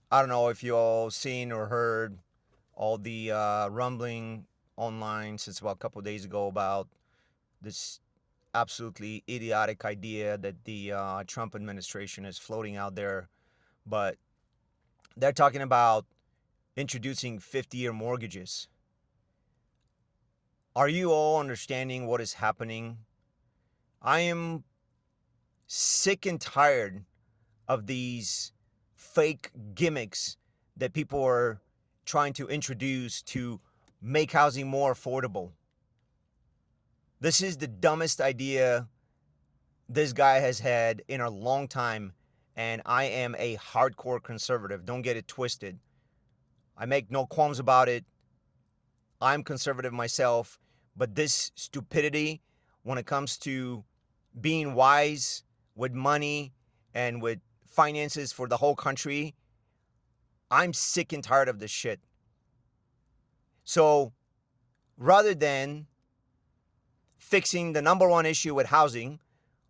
I don't know if you all seen or heard all the rumbling online since about a couple of days ago about this absolutely idiotic idea that the Trump administration is floating out there. But they're talking about introducing 50-year mortgages. Are you all understanding what is happening? I am sick and tired of these fake gimmicks that people are trying to introduce to make housing more affordable. This is the dumbest idea this guy has had in a long time, and I am a hardcore conservative. Don't get it twisted. I make no qualms about it. I'm conservative myself, but this stupidity when it comes to being wise with money and with finances for the whole country, I'm sick and tired of this shit. So rather than fixing the number one issue with housing,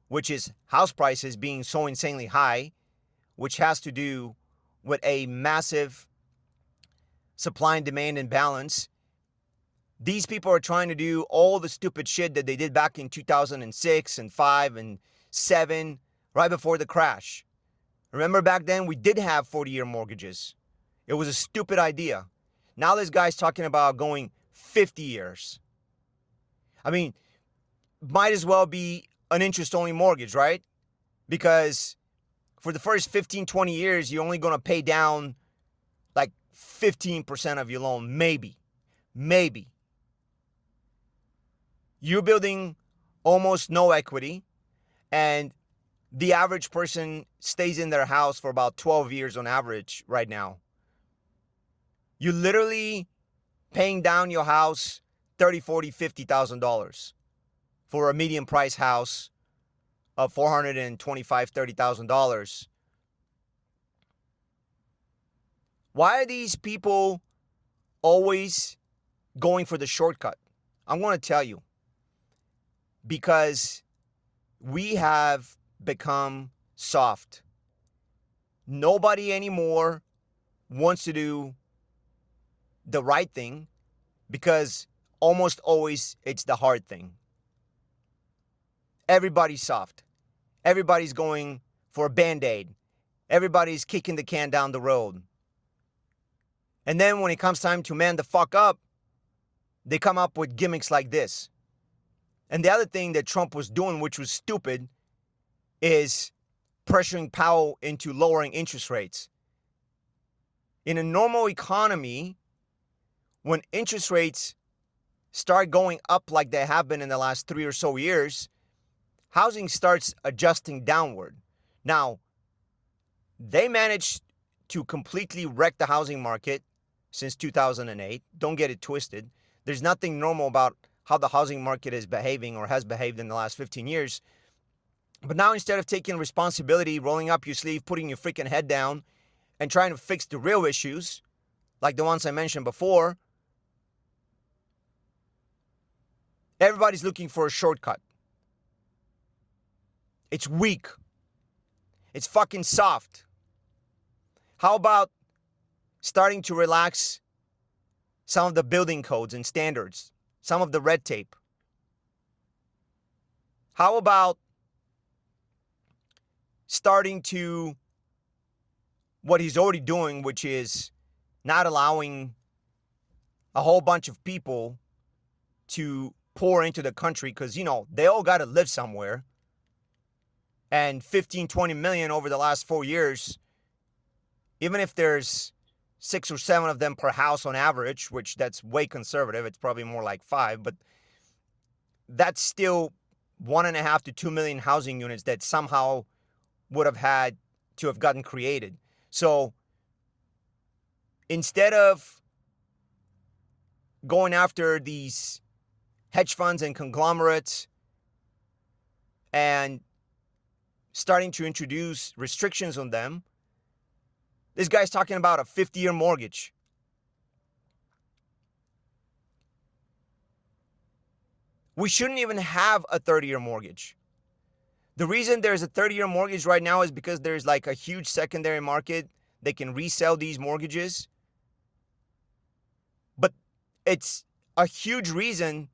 which is house prices being so insanely high, which has to do with a massive supply and demand imbalance, these people are trying to do all the stupid shit that they did back in 2006 and 5 and 7, right before the crash. Remember back then we did have 40-year mortgages. It was a stupid idea. Now this guy's talking about going 50 years. I mean, might as well be an interest-only mortgage, right? Because for the first 15, 20 years, you're only going to pay down like 15% of your loan, maybe. Maybe. You're building almost no equity, and the average person stays in their house for about 12 years on average right now. You're literally paying down your house $30, $40, $50,000 for a medium price house of $425, $30,000. Why are these people always going for the shortcut? I'm going to tell you. Because we have become soft. Nobody anymore wants to do the right thing because almost always it's the hard thing. Everybody's soft. Everybody's going for a Band-Aid. Everybody's kicking the can down the road. And then when it comes time to man the fuck up, they come up with gimmicks like this. And the other thing that Trump was doing, which was stupid, is pressuring Powell into lowering interest rates. In a normal economy, when interest rates start going up like they have been in the last 3 or so years, housing starts adjusting downward. Now, they managed to completely wreck the housing market since 2008. Don't get it twisted. There's nothing normal about how the housing market is behaving or has behaved in the last 15 years. But now instead of taking responsibility, rolling up your sleeve, putting your freaking head down, and trying to fix the real issues, like the ones I mentioned before, everybody's looking for a shortcut. It's weak. It's fucking soft. How about starting to relax some of the building codes and standards, some of the red tape? How about starting to what he's already doing, which is not allowing a whole bunch of people to pour into the country because, they all got to live somewhere. And 15, 20 million over the last 4 years, even if there's 6 or 7 of them per house on average, which that's way conservative, it's probably more like 5, but that's still 1.5 to 2 million housing units that somehow would have had to have gotten created. So instead of going after these hedge funds and conglomerates and starting to introduce restrictions on them, this guy's talking about a 50-year mortgage. We shouldn't even have a 30-year mortgage. The reason there's a 30-year mortgage right now is because there's like a huge secondary market They can resell these mortgages. But it's a huge reason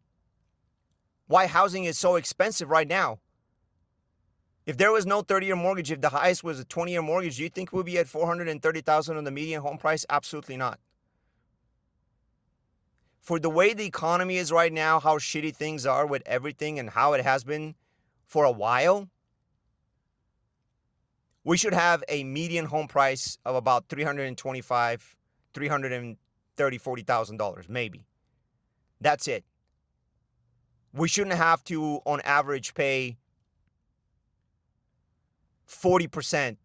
why housing is so expensive right now. If there was no 30-year mortgage, if the highest was a 20-year mortgage, do you think we'll be at $430,000 on the median home price? Absolutely not. For the way the economy is right now, how shitty things are with everything and how it has been for a while, we should have a median home price of about $325,000, $330,000, $40,000, maybe. That's it. We shouldn't have to, on average, pay 40%,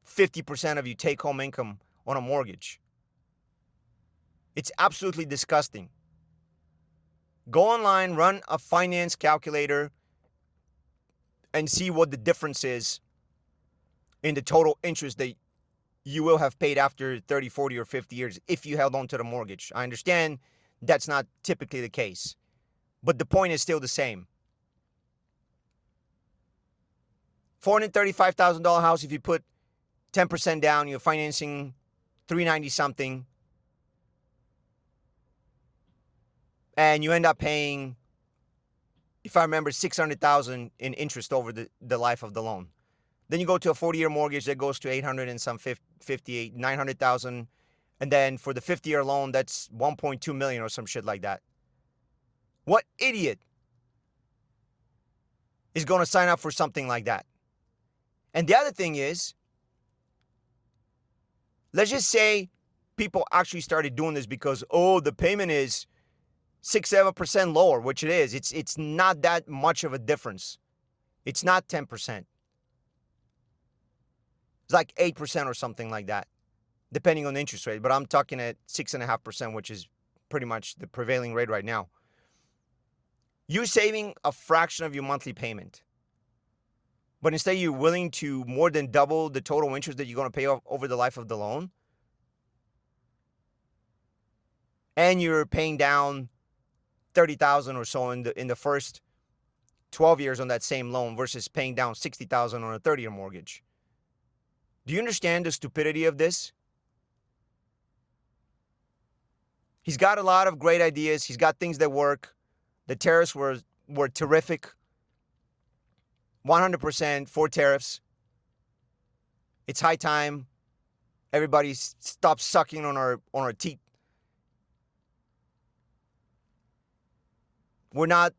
50% of your take-home income on a mortgage. It's absolutely disgusting. Go online, run a finance calculator, and see what the difference is in the total interest that you will have paid after 30, 40, or 50 years if you held on to the mortgage. I understand that's not typically the case, but the point is still the same. $435,000 house, if you put 10% down, you're financing $390 something, and you end up paying, if I remember, $600,000 in interest over the life of the loan. Then you go to a 40-year mortgage that goes to 800 and some 58, 900,000, and then for the 50-year loan, that's 1.2 million or some shit like that. What idiot is going to sign up for something like that? And the other thing is, let's just say people actually started doing this because, oh, the payment is 6-7% lower, which it is. It's not that much of a difference. It's not 10%. It's like 8% or something like that, depending on the interest rate. But I'm talking at 6.5%, which is pretty much the prevailing rate right now. You're saving a fraction of your monthly payment. But instead, you're willing to more than double the total interest that you're going to pay off over the life of the loan. And you're paying down $30,000 or so in the first 12 years on that same loan versus paying down $60,000 on a 30-year mortgage. Do you understand the stupidity of this? He's got a lot of great ideas. He's got things that work. The tariffs were terrific. 100% for tariffs. It's high time everybody stops sucking on our teeth. We're not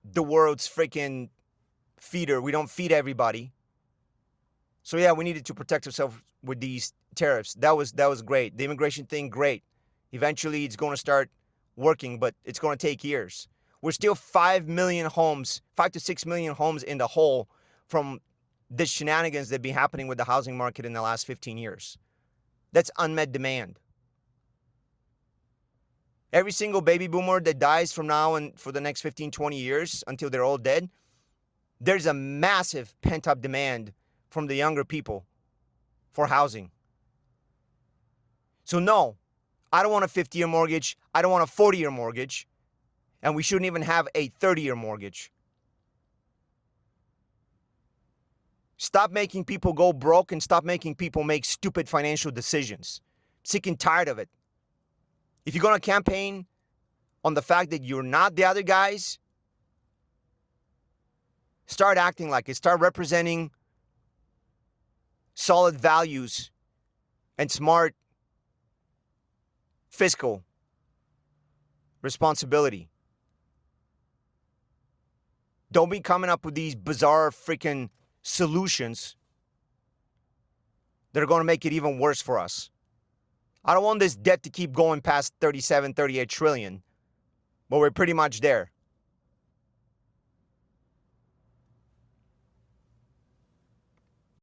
the world's freaking feeder. We don't feed everybody. So yeah, we needed to protect ourselves with these tariffs. That was great. The immigration thing, great. Eventually it's going to start working, but it's going to take years. We're still 5 to 6 million homes in the hole from the shenanigans that have been happening with the housing market in the last 15 years. That's unmet demand. Every single baby boomer that dies from now and for the next 15, 20 years until they're all dead, there's a massive pent-up demand from the younger people for housing. So no, I don't want a 50-year mortgage. I don't want a 40-year mortgage. And we shouldn't even have a 30-year mortgage. Stop making people go broke and stop making people make stupid financial decisions. Sick and tired of it. If you're going to campaign on the fact that you're not the other guys, start acting like it. Start representing solid values and smart fiscal responsibility. Don't be coming up with these bizarre freaking solutions that are going to make it even worse for us. I don't want this debt to keep going past 37, 38 trillion, but we're pretty much there.